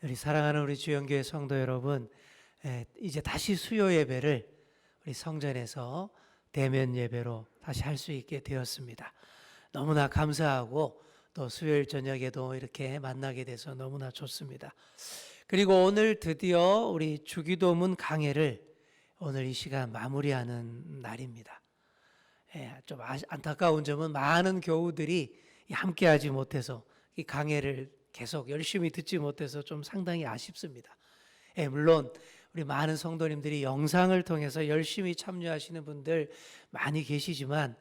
우리 사랑하는 우리 주영교회 성도 여러분, 이제 다시 수요 예배를 우리 성전에서 대면 예배로 다시 할 수 있게 되었습니다. 너무나 감사하고 또 수요일 저녁에도 이렇게 만나게 돼서 너무나 좋습니다. 그리고 오늘 드디어 우리 주기도문 강해를 오늘 이 시간 마무리하는 날입니다. 좀 안타까운 점은 많은 교우들이 함께하지 못해서 이 강해를 계속 열심히 듣지 못해서 좀 상당히 아쉽습니다. 물론 우리 많은 성도님들이 영상을 통해서 열심히 참여하시는 분들 많이 계시지만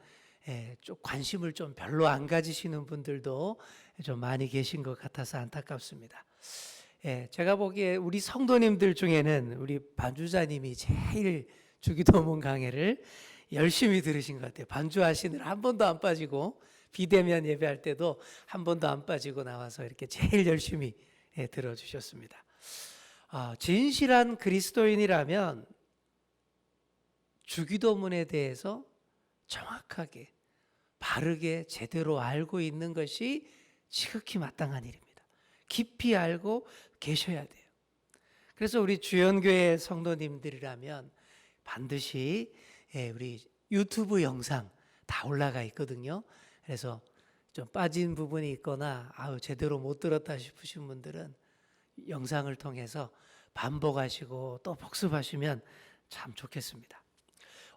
좀 관심을 좀 별로 안 가지시는 분들도 좀 많이 계신 것 같아서 안타깝습니다. 제가 보기에 우리 성도님들 중에는 우리 반주자님이 제일 주기도문 강해를 열심히 들으신 것 같아요. 반주하시느라 한 번도 안 빠지고 비대면 예배할 때도 한 번도 안 빠지고 나와서 이렇게 제일 열심히 들어주셨습니다. 진실한 그리스도인이라면 주기도문에 대해서 정확하게 바르게 제대로 알고 있는 것이 지극히 마땅한 일입니다. 깊이 알고 계셔야 돼요. 그래서 우리 주연교회 성도님들이라면 반드시 우리 유튜브 영상 다 올라가 있거든요. 그래서 좀 빠진 부분이 있거나 제대로 못 들었다 싶으신 분들은 영상을 통해서 반복하시고 또 복습하시면 참 좋겠습니다.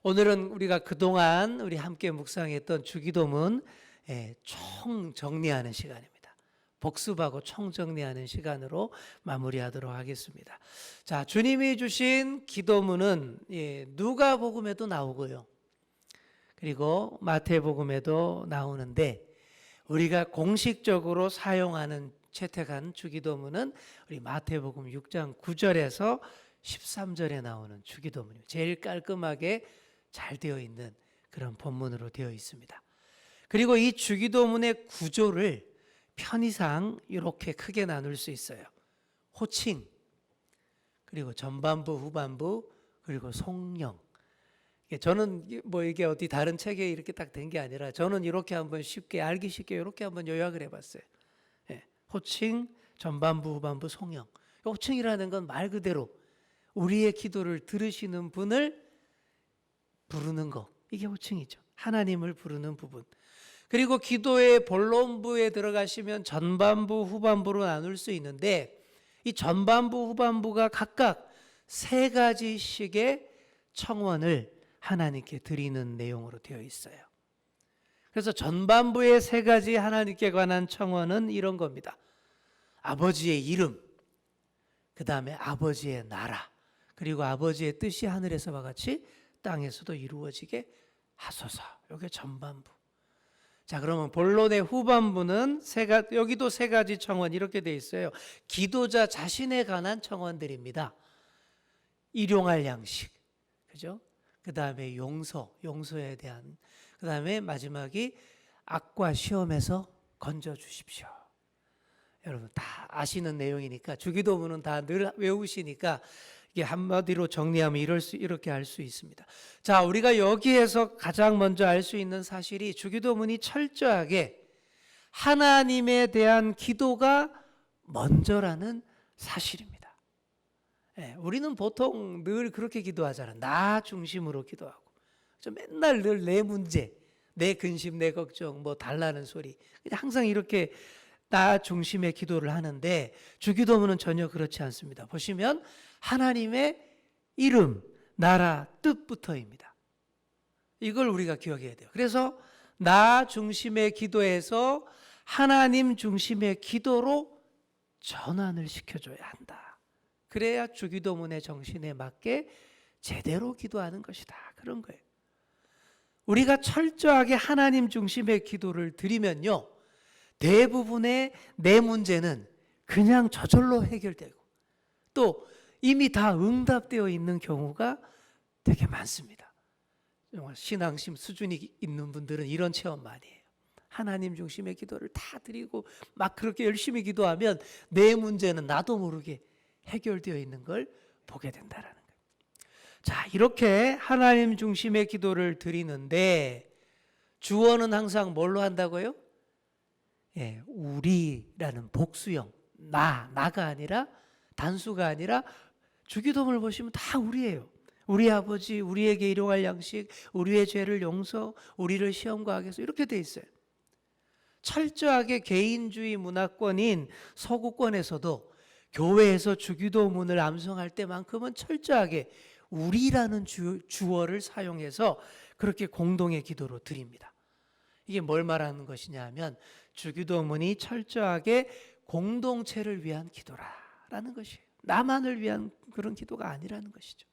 오늘은 우리가 그동안 우리 함께 묵상했던 주기도문 총 정리하는 시간입니다. 복습하고 총 정리하는 시간으로 마무리하도록 하겠습니다. 자, 주님이 주신 기도문은 누가복음에도 나오고요. 그리고 마태복음에도 나오는데 우리가 공식적으로 사용하는 채택한 주기도문은 우리 마태복음 6장 9절에서 13절에 나오는 주기도문입니다. 제일 깔끔하게 잘 되어 있는 그런 본문으로 되어 있습니다. 그리고 이 주기도문의 구조를 편의상 이렇게 크게 나눌 수 있어요. 호칭, 그리고 전반부, 후반부, 그리고 송영. 저는 뭐 이게 어디 다른 책에 이렇게 딱 된 게 아니라 저는 이렇게 한번 쉽게 알기 쉽게 이렇게 한번 요약을 해봤어요. 호칭, 전반부, 후반부, 송영. 호칭이라는 건 말 그대로 우리의 기도를 들으시는 분을 부르는 거, 이게 호칭이죠. 하나님을 부르는 부분. 그리고 기도의 본론부에 들어가시면 전반부, 후반부로 나눌 수 있는데 이 전반부, 후반부가 각각 세 가지씩의 청원을 하나님께 드리는 내용으로 되어 있어요. 그래서 전반부의 세 가지 하나님께 관한 청원은 이런 겁니다. 아버지의 이름, 그 다음에 아버지의 나라, 그리고 아버지의 뜻이 하늘에서와 같이 땅에서도 이루어지게 하소서. 이게 전반부. 자, 그러면 본론의 후반부는 여기도 세 가지 청원 이렇게 되어 있어요. 기도자 자신에 관한 청원들입니다. 일용할 양식, 그죠? 그 다음에 용서에 대한, 그 다음에 마지막이 악과 시험에서 건져 주십시오. 여러분 다 아시는 내용이니까 주기도문은 다 늘 외우시니까 이게 한마디로 정리하면 이렇게 할 수 있습니다. 자, 우리가 여기에서 가장 먼저 알 수 있는 사실이 주기도문이 철저하게 하나님에 대한 기도가 먼저라는 사실입니다. 우리는 보통 늘 그렇게 기도하잖아. 나 중심으로 기도하고. 맨날 늘 내 문제, 내 근심, 내 걱정, 뭐 달라는 소리. 항상 이렇게 나 중심의 기도를 하는데 주기도문은 전혀 그렇지 않습니다. 보시면 하나님의 이름, 나라, 뜻부터입니다. 이걸 우리가 기억해야 돼요. 그래서 나 중심의 기도에서 하나님 중심의 기도로 전환을 시켜줘야 한다. 그래야 주기도문의 정신에 맞게 제대로 기도하는 것이다. 그런 거예요. 우리가 철저하게 하나님 중심의 기도를 드리면요, 대부분의 내 문제는 그냥 저절로 해결되고 또 이미 다 응답되어 있는 경우가 되게 많습니다. 정말 신앙심 수준이 있는 분들은 이런 체험 많이 해요. 하나님 중심의 기도를 다 드리고 막 그렇게 열심히 기도하면 내 문제는 나도 모르게 해결되어 있는 걸 보게 된다라는 거예요. 자, 이렇게 하나님 중심의 기도를 드리는데 주어는 항상 뭘로 한다고요? 우리라는 복수형, 나가 아니라 단수가 아니라 주기도문을 보시면 다 우리예요. 우리 아버지, 우리에게 일용할 양식, 우리의 죄를 용서, 우리를 시험과 악에서 이렇게 돼 있어요. 철저하게 개인주의 문화권인 서구권에서도 교회에서 주기도문을 암송할 때만큼은 철저하게 우리라는 주어를 사용해서 그렇게 공동의 기도로 드립니다. 이게 뭘 말하는 것이냐 하면 주기도문이 철저하게 공동체를 위한 기도라는 것이에요. 나만을 위한 그런 기도가 아니라는 것이죠.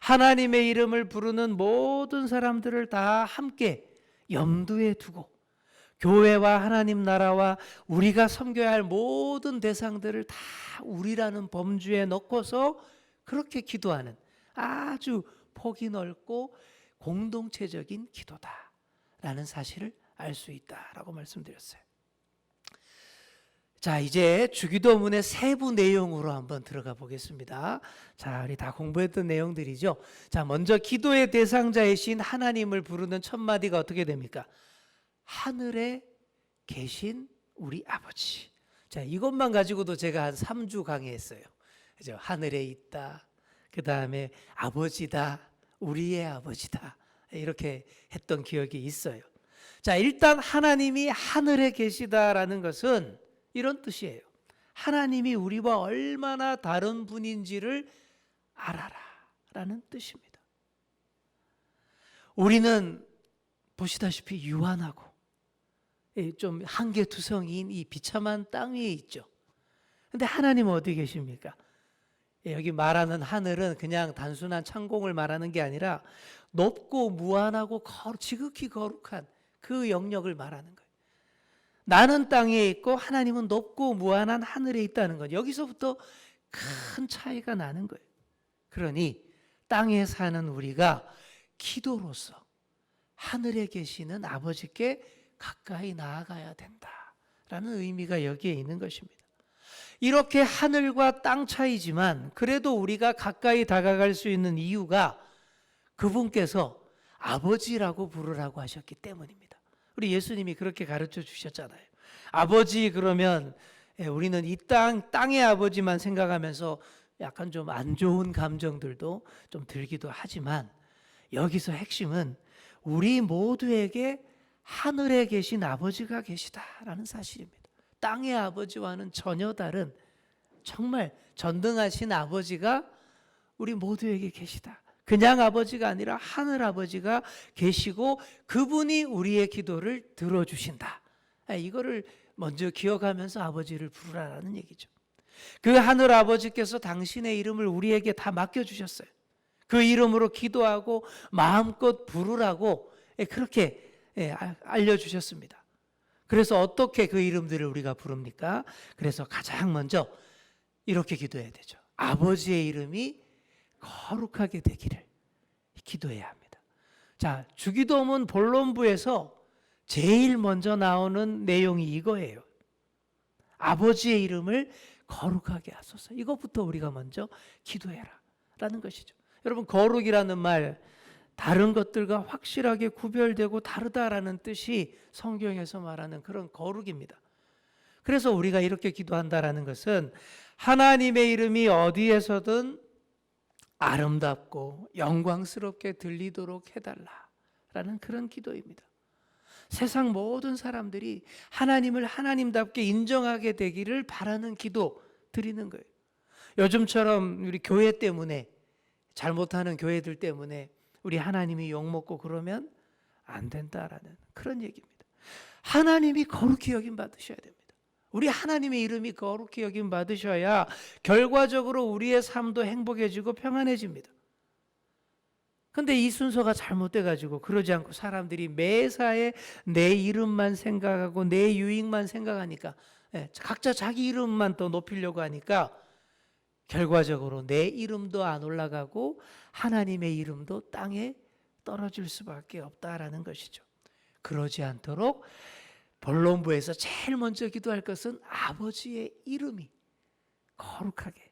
하나님의 이름을 부르는 모든 사람들을 다 함께 염두에 두고 교회와 하나님 나라와 우리가 섬겨야 할 모든 대상들을 다 우리라는 범주에 넣고서 그렇게 기도하는 아주 폭이 넓고 공동체적인 기도다라는 사실을 알 수 있다라고 말씀드렸어요. 자, 이제 주기도문의 세부 내용으로 한번 들어가 보겠습니다. 자, 우리 다 공부했던 내용들이죠. 자, 먼저 기도의 대상자이신 하나님을 부르는 첫 마디가 어떻게 됩니까? 하늘에 계신 우리 아버지. 자, 이것만 가지고도 제가 한 3주 강의했어요. 그죠? 하늘에 있다. 그 다음에 아버지다. 우리의 아버지다. 이렇게 했던 기억이 있어요. 자, 일단 하나님이 하늘에 계시다라는 것은 이런 뜻이에요. 하나님이 우리와 얼마나 다른 분인지를 알아라 라는 뜻입니다. 우리는 보시다시피 유한하고 좀 한계투성이인 이 비참한 땅 위에 있죠. 근데 하나님은 어디 계십니까? 여기 말하는 하늘은 그냥 단순한 창공을 말하는 게 아니라 높고 무한하고 지극히 거룩한 그 영역을 말하는 거예요. 나는 땅에 있고 하나님은 높고 무한한 하늘에 있다는 것. 여기서부터 큰 차이가 나는 거예요. 그러니 땅에 사는 우리가 기도로서 하늘에 계시는 아버지께 가까이 나아가야 된다라는 의미가 여기에 있는 것입니다. 이렇게 하늘과 땅 차이지만 그래도 우리가 가까이 다가갈 수 있는 이유가 그분께서 아버지라고 부르라고 하셨기 때문입니다. 우리 예수님이 그렇게 가르쳐 주셨잖아요. 아버지 그러면 우리는 이 땅의 아버지만 생각하면서 약간 좀 안 좋은 감정들도 좀 들기도 하지만 여기서 핵심은 우리 모두에게 하늘에 계신 아버지가 계시다라는 사실입니다. 땅의 아버지와는 전혀 다른 정말 전능하신 아버지가 우리 모두에게 계시다. 그냥 아버지가 아니라 하늘 아버지가 계시고 그분이 우리의 기도를 들어주신다. 이거를 먼저 기억하면서 아버지를 부르라는 얘기죠. 그 하늘 아버지께서 당신의 이름을 우리에게 다 맡겨주셨어요. 그 이름으로 기도하고 마음껏 부르라고 그렇게 알려주셨습니다. 그래서 어떻게 그 이름들을 우리가 부릅니까? 그래서 가장 먼저 이렇게 기도해야 되죠. 아버지의 이름이 거룩하게 되기를 기도해야 합니다. 자, 주기도문 본론부에서 제일 먼저 나오는 내용이 이거예요. 아버지의 이름을 거룩하게 하소서. 이것부터 우리가 먼저 기도해라 라는 것이죠. 여러분, 거룩이라는 말 다른 것들과 확실하게 구별되고 다르다라는 뜻이 성경에서 말하는 그런 거룩입니다. 그래서 우리가 이렇게 기도한다라는 것은 하나님의 이름이 어디에서든 아름답고 영광스럽게 들리도록 해달라라는 그런 기도입니다. 세상 모든 사람들이 하나님을 하나님답게 인정하게 되기를 바라는 기도 드리는 거예요. 요즘처럼 우리 교회 때문에 잘못하는 교회들 때문에 우리 하나님이 욕먹고 그러면 안 된다라는 그런 얘기입니다. 하나님이 거룩히 여김 받으셔야 됩니다. 우리 하나님의 이름이 거룩히 여김 받으셔야 결과적으로 우리의 삶도 행복해지고 평안해집니다. 근데 이 순서가 잘못돼가지고 그러지 않고 사람들이 매사에 내 이름만 생각하고 내 유익만 생각하니까 각자 자기 이름만 더 높이려고 하니까 결과적으로 내 이름도 안 올라가고 하나님의 이름도 땅에 떨어질 수밖에 없다라는 것이죠. 그러지 않도록 본론부에서 제일 먼저 기도할 것은 아버지의 이름이 거룩하게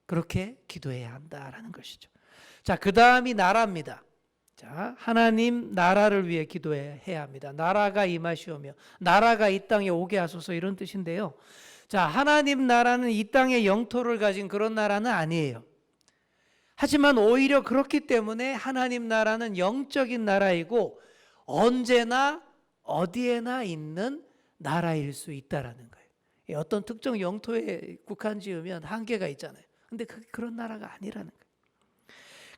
그렇게 기도해야 한다라는 것이죠. 자, 그 다음이 나라입니다. 자, 하나님 나라를 위해 기도해야 합니다. 나라가 임하시오며 나라가 이 땅에 오게 하소서 이런 뜻인데요. 자, 하나님 나라는 이 땅의 영토를 가진 그런 나라는 아니에요. 하지만 오히려 그렇기 때문에 하나님 나라는 영적인 나라이고 언제나 어디에나 있는 나라일 수 있다라는 거예요. 어떤 특정 영토에 국한 지으면 한계가 있잖아요. 근데 그런 나라가 아니라는 거예요.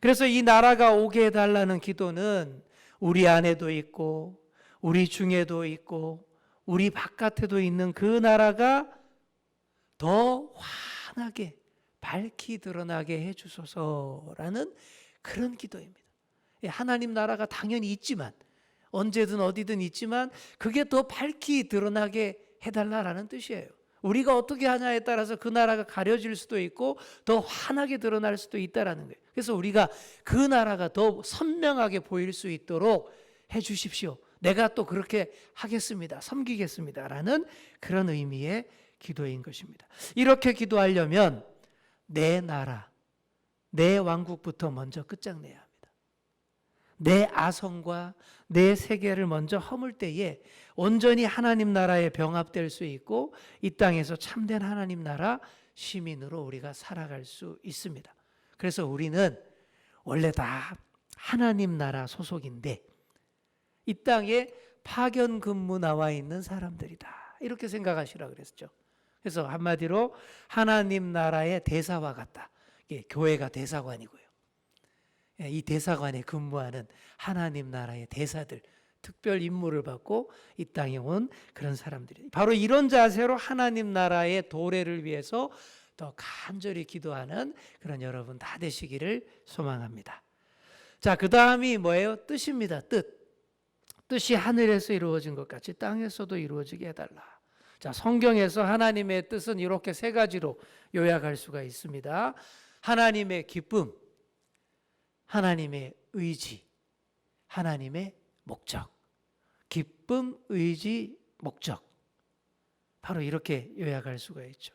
그래서 이 나라가 오게 해달라는 기도는 우리 안에도 있고 우리 중에도 있고 우리 바깥에도 있는 그 나라가 더 환하게 밝히 드러나게 해주소서라는 그런 기도입니다. 하나님 나라가 당연히 있지만 언제든 어디든 있지만 그게 더 밝히 드러나게 해달라라는 뜻이에요. 우리가 어떻게 하냐에 따라서 그 나라가 가려질 수도 있고 더 환하게 드러날 수도 있다라는 거예요. 그래서 우리가 그 나라가 더 선명하게 보일 수 있도록 해주십시오. 내가 또 그렇게 하겠습니다. 섬기겠습니다. 라는 그런 의미의 기도인 것입니다. 이렇게 기도하려면 내 나라, 내 왕국부터 먼저 끝장내야 합니다. 내 아성과 내 세계를 먼저 허물 때에 온전히 하나님 나라에 병합될 수 있고 이 땅에서 참된 하나님 나라 시민으로 우리가 살아갈 수 있습니다. 그래서 우리는 원래 다 하나님 나라 소속인데 이 땅에 파견 근무 나와 있는 사람들이다. 이렇게 생각하시라 그랬죠. 그래서 한마디로 하나님 나라의 대사와 같다. 이게 교회가 대사관이고요. 이 대사관에 근무하는 하나님 나라의 대사들, 특별 임무를 받고 이 땅에 온 그런 사람들이 바로 이런 자세로 하나님 나라의 도래를 위해서 더 간절히 기도하는 그런 여러분 다 되시기를 소망합니다. 자, 그 다음이 뭐예요? 뜻입니다. 뜻이 하늘에서 이루어진 것 같이 땅에서도 이루어지게 해달라. 자, 성경에서 하나님의 뜻은 이렇게 세 가지로 요약할 수가 있습니다. 하나님의 기쁨, 하나님의 의지, 하나님의 목적. 기쁨, 의지, 목적. 바로 이렇게 요약할 수가 있죠.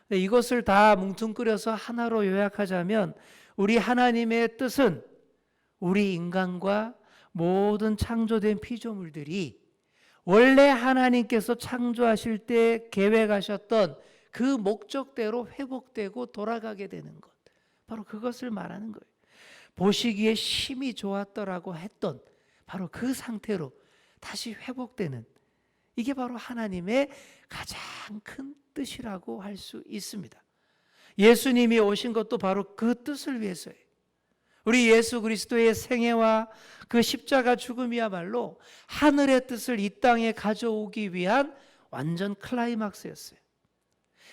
이것을 다 뭉뚱그려서 하나로 요약하자면 우리 하나님의 뜻은 우리 인간과 모든 창조된 피조물들이 원래 하나님께서 창조하실 때 계획하셨던 그 목적대로 회복되고 돌아가게 되는 것. 바로 그것을 말하는 거예요. 보시기에 심히 좋았더라고 했던 바로 그 상태로 다시 회복되는 이게 바로 하나님의 가장 큰 뜻이라고 할 수 있습니다. 예수님이 오신 것도 바로 그 뜻을 위해서예요. 우리 예수 그리스도의 생애와 그 십자가 죽음이야말로 하늘의 뜻을 이 땅에 가져오기 위한 완전 클라이막스였어요.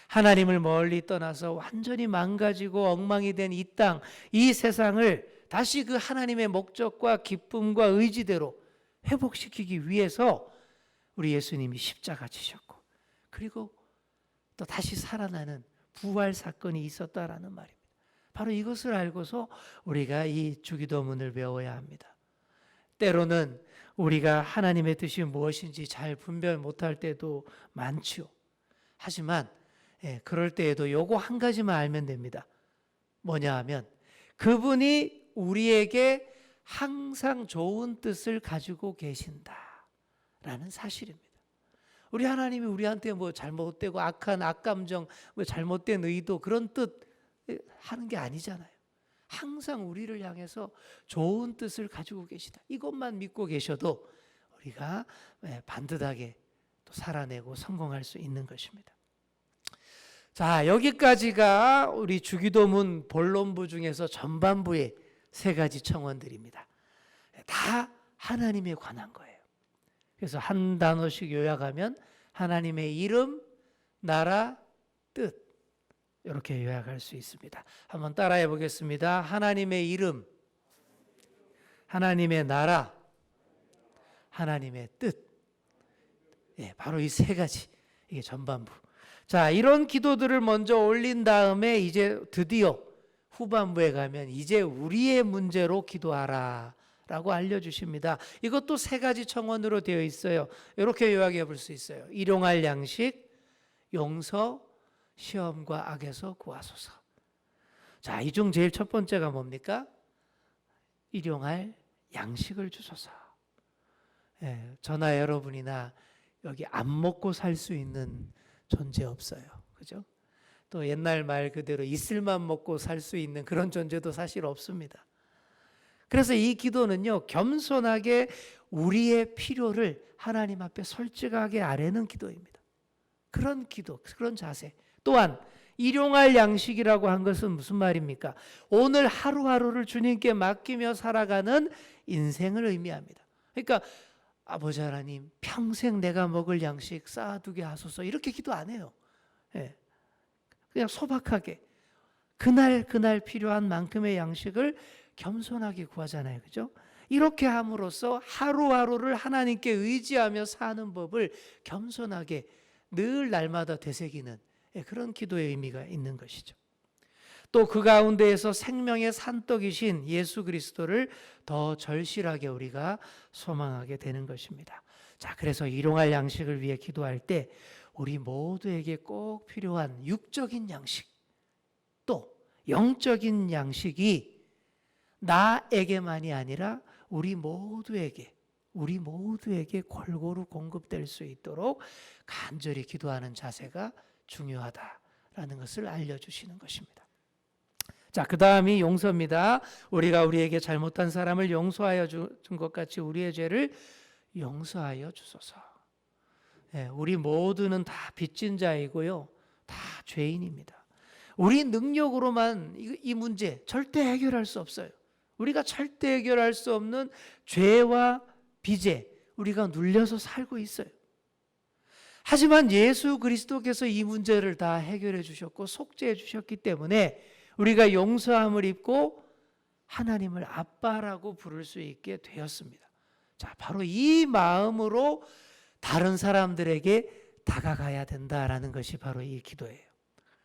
하나님을 멀리 떠나서 완전히 망가지고 엉망이 된 이 땅, 이 세상을 다시 그 하나님의 목적과 기쁨과 의지대로 회복시키기 위해서 우리 예수님이 십자가 지셨고 그리고 또 다시 살아나는 부활 사건이 있었다라는 말입니다. 바로 이것을 알고서 우리가 이 주기도문을 배워야 합니다. 때로는 우리가 하나님의 뜻이 무엇인지 잘 분별 못할 때도 많지요. 하지만 그럴 때에도 요거 한 가지만 알면 됩니다. 뭐냐 하면 그분이 우리에게 항상 좋은 뜻을 가지고 계신다라는 사실입니다. 우리 하나님이 우리한테 뭐 잘못되고 악한 악감정, 뭐 잘못된 의도 그런 뜻 하는 게 아니잖아요. 항상 우리를 향해서 좋은 뜻을 가지고 계시다. 이것만 믿고 계셔도 우리가 반듯하게 또 살아내고 성공할 수 있는 것입니다. 자, 여기까지가 우리 주기도문 본론부 중에서 전반부의 세 가지 청원들입니다. 다 하나님에 관한 거예요. 그래서 한 단어씩 요약하면 하나님의 이름, 나라, 뜻 이렇게 요약할 수 있습니다. 한번 따라해 보겠습니다. 하나님의 이름, 하나님의 나라, 하나님의 뜻. 바로 이 세 가지 이게 전반부. 자, 이런 기도들을 먼저 올린 다음에 이제 드디어 후반부에 가면 이제 우리의 문제로 기도하라 라고 알려주십니다. 이것도 세 가지 청원으로 되어 있어요. 이렇게 요약해 볼 수 있어요. 일용할 양식, 용서, 시험과 악에서 구하소서. 자, 이 중 제일 첫 번째가 뭡니까? 일용할 양식을 주소서. 저나 여러분이나 여기 안 먹고 살 수 있는 존재 없어요. 그죠? 또 옛날 말 그대로 이슬만 먹고 살 수 있는 그런 존재도 사실 없습니다. 그래서 이 기도는요, 겸손하게 우리의 필요를 하나님 앞에 솔직하게 아뢰는 기도입니다. 그런 기도, 그런 자세. 또한 일용할 양식이라고 한 것은 무슨 말입니까? 오늘 하루하루를 주님께 맡기며 살아가는 인생을 의미합니다. 그러니까 아버지 하나님, 평생 내가 먹을 양식 쌓아두게 하소서, 이렇게 기도 안 해요. 예. 그냥 소박하게 그날 필요한 만큼의 양식을 겸손하게 구하잖아요. 그죠? 이렇게 함으로써 하루하루를 하나님께 의지하며 사는 법을 겸손하게 늘 날마다 되새기는 그런 기도의 의미가 있는 것이죠. 또 그 가운데에서 생명의 산떡이신 예수 그리스도를 더 절실하게 우리가 소망하게 되는 것입니다. 자, 그래서 일용할 양식을 위해 기도할 때 우리 모두에게 꼭 필요한 육적인 양식, 또 영적인 양식이 나에게만이 아니라 우리 모두에게 골고루 공급될 수 있도록 간절히 기도하는 자세가 중요하다라는 것을 알려주시는 것입니다. 자, 그 다음이 용서입니다. 우리가 우리에게 잘못한 사람을 용서하여 준 것 같이 우리의 죄를 용서하여 주소서. 우리 모두는 다 빚진 자이고요, 다 죄인입니다. 우리 능력으로만 이 문제 절대 해결할 수 없어요. 우리가 절대 해결할 수 없는 죄와 빚에 우리가 눌려서 살고 있어요. 하지만 예수 그리스도께서 이 문제를 다 해결해 주셨고 속죄해 주셨기 때문에 우리가 용서함을 입고 하나님을 아빠라고 부를 수 있게 되었습니다. 자, 바로 이 마음으로 다른 사람들에게 다가가야 된다라는 것이 바로 이 기도예요.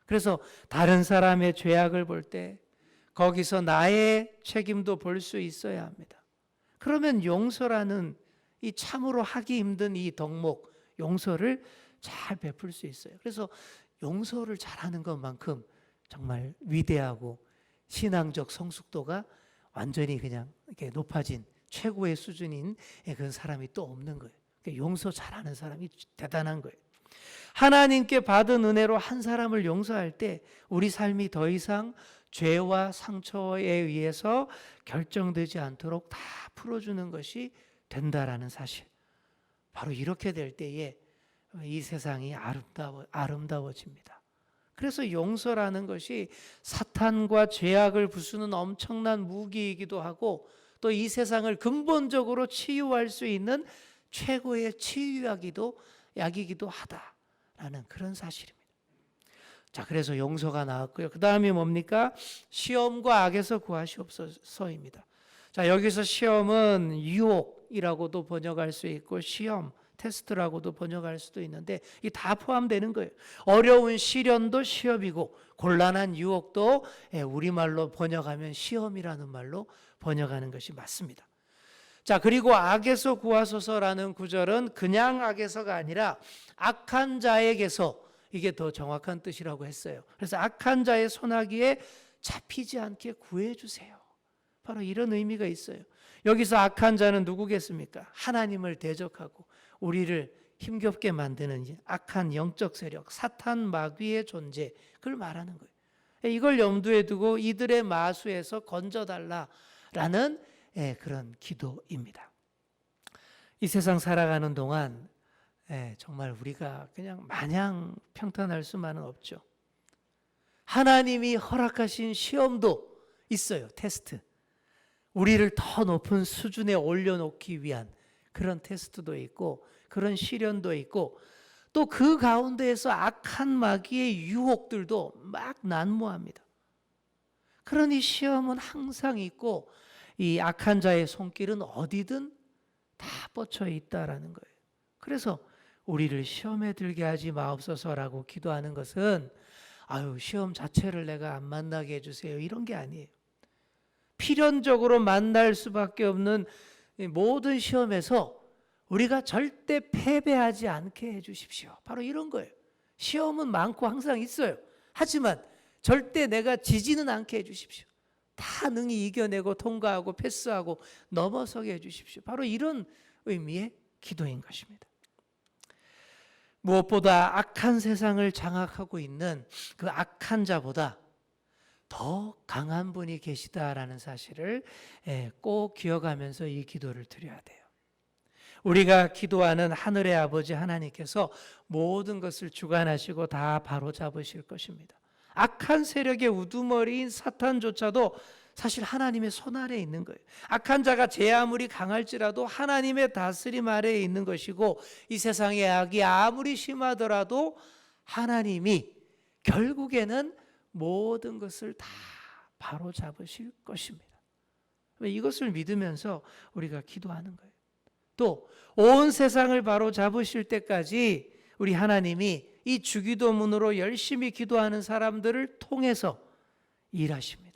그래서 다른 사람의 죄악을 볼 때 거기서 나의 책임도 볼 수 있어야 합니다. 그러면 용서라는 이 참으로 하기 힘든 이 덕목, 용서를 잘 베풀 수 있어요. 그래서 용서를 잘하는 것만큼 정말 위대하고 신앙적 성숙도가 완전히 그냥 이렇게 높아진 최고의 수준인 그런 사람이 또 없는 거예요. 그러니까 용서 잘하는 사람이 대단한 거예요. 하나님께 받은 은혜로 한 사람을 용서할 때 우리 삶이 더 이상 죄와 상처에 의해서 결정되지 않도록 다 풀어주는 것이 된다라는 사실. 바로 이렇게 될 때에 이 세상이 아름다워집니다. 그래서 용서라는 것이 사탄과 죄악을 부수는 엄청난 무기이기도 하고 또 이 세상을 근본적으로 치유할 수 있는 최고의 치유약이기도 하다라는 그런 사실입니다. 자, 그래서 용서가 나왔고요. 그 다음이 뭡니까? 시험과 악에서 구하시옵소서입니다. 자, 여기서 시험은 유혹이라고도 번역할 수 있고 시험, 테스트라고도 번역할 수도 있는데 이 다 포함되는 거예요. 어려운 시련도 시험이고 곤란한 유혹도 우리말로 번역하면 시험이라는 말로 번역하는 것이 맞습니다. 자, 그리고 악에서 구하소서라는 구절은 그냥 악에서가 아니라 악한 자에게서, 이게 더 정확한 뜻이라고 했어요. 그래서 악한 자의 손아귀에 잡히지 않게 구해주세요. 바로 이런 의미가 있어요. 여기서 악한 자는 누구겠습니까? 하나님을 대적하고 우리를 힘겹게 만드는 악한 영적 세력, 사탄 마귀의 존재, 그걸 말하는 거예요. 이걸 염두에 두고 이들의 마수에서 건져달라라는 그런 기도입니다. 이 세상 살아가는 동안 정말 우리가 그냥 마냥 평탄할 수만은 없죠. 하나님이 허락하신 시험도 있어요. 테스트. 우리를 더 높은 수준에 올려놓기 위한 그런 테스트도 있고 그런 시련도 있고 또 그 가운데에서 악한 마귀의 유혹들도 막 난무합니다. 그러니 시험은 항상 있고 이 악한 자의 손길은 어디든 다 뻗쳐 있다라는 거예요. 그래서 우리를 시험에 들게 하지 마옵소서라고 기도하는 것은 시험 자체를 내가 안 만나게 해주세요, 이런 게 아니에요. 필연적으로 만날 수밖에 없는 모든 시험에서 우리가 절대 패배하지 않게 해주십시오. 바로 이런 거예요. 시험은 많고 항상 있어요. 하지만 절대 내가 지지는 않게 해주십시오. 다 능히 이겨내고 통과하고 패스하고 넘어서게 해주십시오. 바로 이런 의미의 기도인 것입니다. 무엇보다 악한 세상을 장악하고 있는 그 악한 자보다 더 강한 분이 계시다라는 사실을 꼭 기억하면서 이 기도를 드려야 돼요. 우리가 기도하는 하늘의 아버지 하나님께서 모든 것을 주관하시고 다 바로잡으실 것입니다. 악한 세력의 우두머리인 사탄조차도 사실 하나님의 손 아래에 있는 거예요. 악한 자가 제 아무리 강할지라도 하나님의 다스림 아래에 있는 것이고, 이 세상의 악이 아무리 심하더라도 하나님이 결국에는 모든 것을 다 바로잡으실 것입니다. 이것을 믿으면서 우리가 기도하는 거예요. 또 온 세상을 바로잡으실 때까지 우리 하나님이 이 주기도문으로 열심히 기도하는 사람들을 통해서 일하십니다.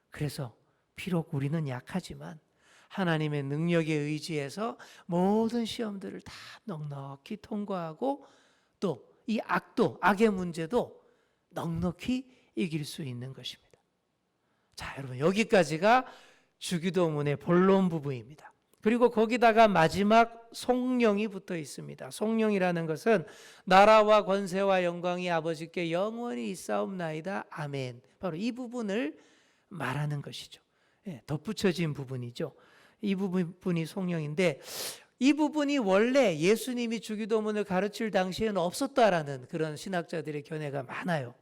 그래서 비록 우리는 약하지만 하나님의 능력에 의지해서 모든 시험들을 다 넉넉히 통과하고, 또 이 악의 문제도 넉넉히 이길 수 있는 것입니다. 자, 여러분, 여기까지가 주기도문의 본론 부분입니다. 그리고 거기다가 마지막 송령이 붙어 있습니다. 송령이라는 것은 나라와 권세와 영광이 아버지께 영원히 있사옵나이다. 아멘. 바로 이 부분을 말하는 것이죠. 덧붙여진 부분이죠. 이 부분이 송령인데, 이 부분이 원래 예수님이 주기도문을 가르칠 당시에는 없었다라는 그런 신학자들의 견해가 많아요.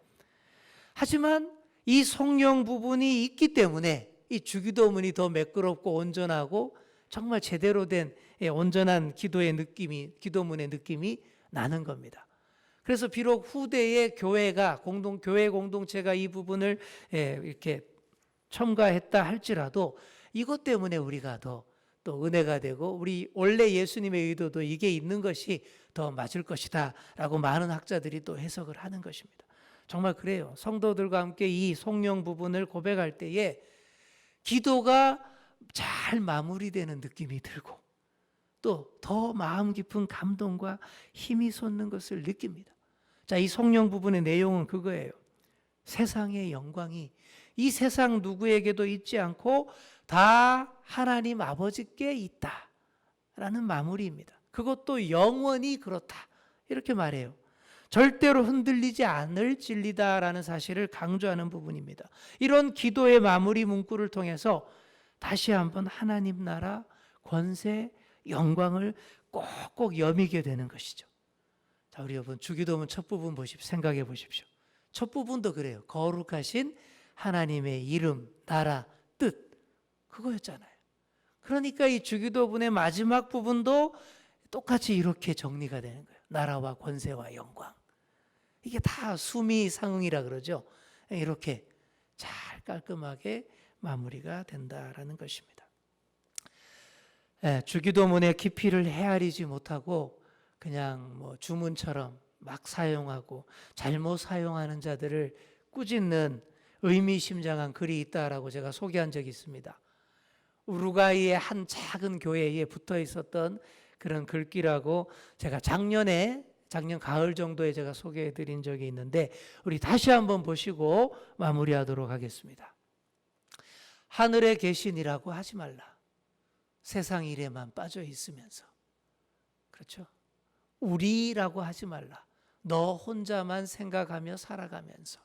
하지만 이 송령 부분이 있기 때문에 이 주기도문이 더 매끄럽고 온전하고 정말 제대로 된 온전한 기도문의 느낌이 나는 겁니다. 그래서 비록 후대의 교회 공동체가 이 부분을 이렇게 첨가했다 할지라도 이것 때문에 우리가 또 은혜가 되고, 우리 원래 예수님의 의도도 이게 있는 것이 더 맞을 것이다 라고 많은 학자들이 또 해석을 하는 것입니다. 정말 그래요. 성도들과 함께 이 송령 부분을 고백할 때에 기도가 잘 마무리되는 느낌이 들고, 또 더 마음 깊은 감동과 힘이 솟는 것을 느낍니다. 자, 이 송령 부분의 내용은 그거예요. 세상의 영광이 이 세상 누구에게도 있지 않고 다 하나님 아버지께 있다라는 마무리입니다. 그것도 영원히 그렇다, 이렇게 말해요. 절대로 흔들리지 않을 진리다라는 사실을 강조하는 부분입니다. 이런 기도의 마무리 문구를 통해서 다시 한번 하나님 나라, 권세, 영광을 꼭꼭 여미게 되는 것이죠. 자, 우리 여러분, 주기도문 첫 부분 생각해 보십시오. 첫 부분도 그래요. 거룩하신 하나님의 이름, 나라, 뜻, 그거였잖아요. 그러니까 이 주기도문의 마지막 부분도 똑같이 이렇게 정리가 되는 거예요. 나라와 권세와 영광. 이게 다 수미상응이라 그러죠. 이렇게 잘 깔끔하게 마무리가 된다라는 것입니다. 주기도문의 깊이를 헤아리지 못하고 그냥 주문처럼 막 사용하고 잘못 사용하는 자들을 꾸짖는 의미심장한 글이 있다라고 제가 소개한 적이 있습니다. 우루과이의 한 작은 교회에 붙어 있었던 그런 글귀라고 제가 작년 가을 정도에 제가 소개해 드린 적이 있는데, 우리 다시 한번 보시고 마무리하도록 하겠습니다. 하늘에 계신이라고 하지 말라. 세상 일에만 빠져 있으면서. 그렇죠? 우리라고 하지 말라. 너 혼자만 생각하며 살아가면서.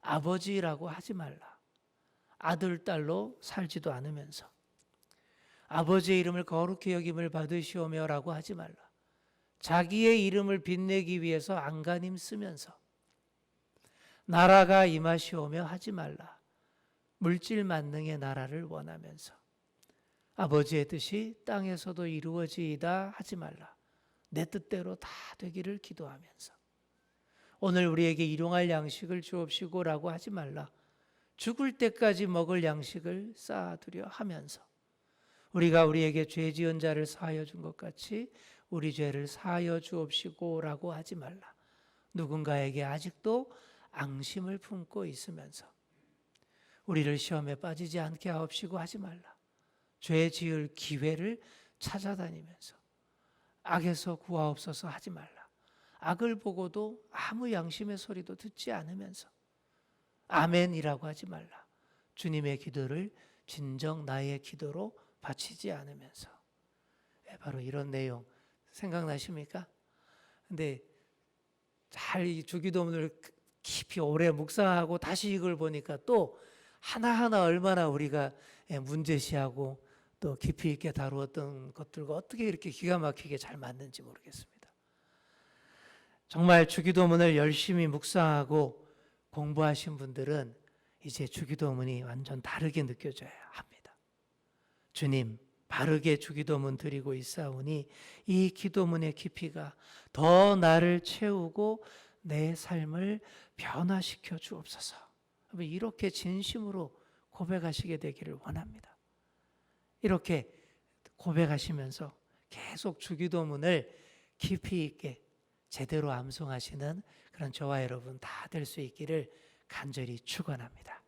아버지라고 하지 말라. 아들, 딸로 살지도 않으면서. 아버지의 이름을 거룩히 여김을 받으시오며 라고 하지 말라. 자기의 이름을 빛내기 위해서 안간힘 쓰면서. 나라가 임하시오며 하지 말라. 물질 만능의 나라를 원하면서. 아버지의 뜻이 땅에서도 이루어지이다 하지 말라. 내 뜻대로 다 되기를 기도하면서. 오늘 우리에게 일용할 양식을 주옵시고 라고 하지 말라. 죽을 때까지 먹을 양식을 쌓아두려 하면서. 우리가 우리에게 죄 지은 자를 사하여 준 것 같이 우리 죄를 사하여 주옵시고 라고 하지 말라. 누군가에게 아직도 앙심을 품고 있으면서. 우리를 시험에 빠지지 않게 하옵시고 하지 말라. 죄 지을 기회를 찾아다니면서. 악에서 구하옵소서 하지 말라. 악을 보고도 아무 양심의 소리도 듣지 않으면서. 아멘이라고 하지 말라. 주님의 기도를 진정 나의 기도로 바치지 않으면서. 바로 이런 내용 생각나십니까? 근데 잘 이 주기도문을 깊이 오래 묵상하고 다시 이걸 보니까 또 하나하나 얼마나 우리가 문제시하고 또 깊이 있게 다루었던 것들과 어떻게 이렇게 기가 막히게 잘 맞는지 모르겠습니다. 정말 주기도문을 열심히 묵상하고 공부하신 분들은 이제 주기도문이 완전 다르게 느껴져야 합니다. 주님, 바르게 주기도문 드리고 있사오니 이 기도문의 깊이가 더 나를 채우고 내 삶을 변화시켜 주옵소서. 이렇게 진심으로 고백하시게 되기를 원합니다. 이렇게 고백하시면서 계속 주기도문을 깊이 있게 제대로 암송하시는 그런 저와 여러분 다 될 수 있기를 간절히 축원합니다.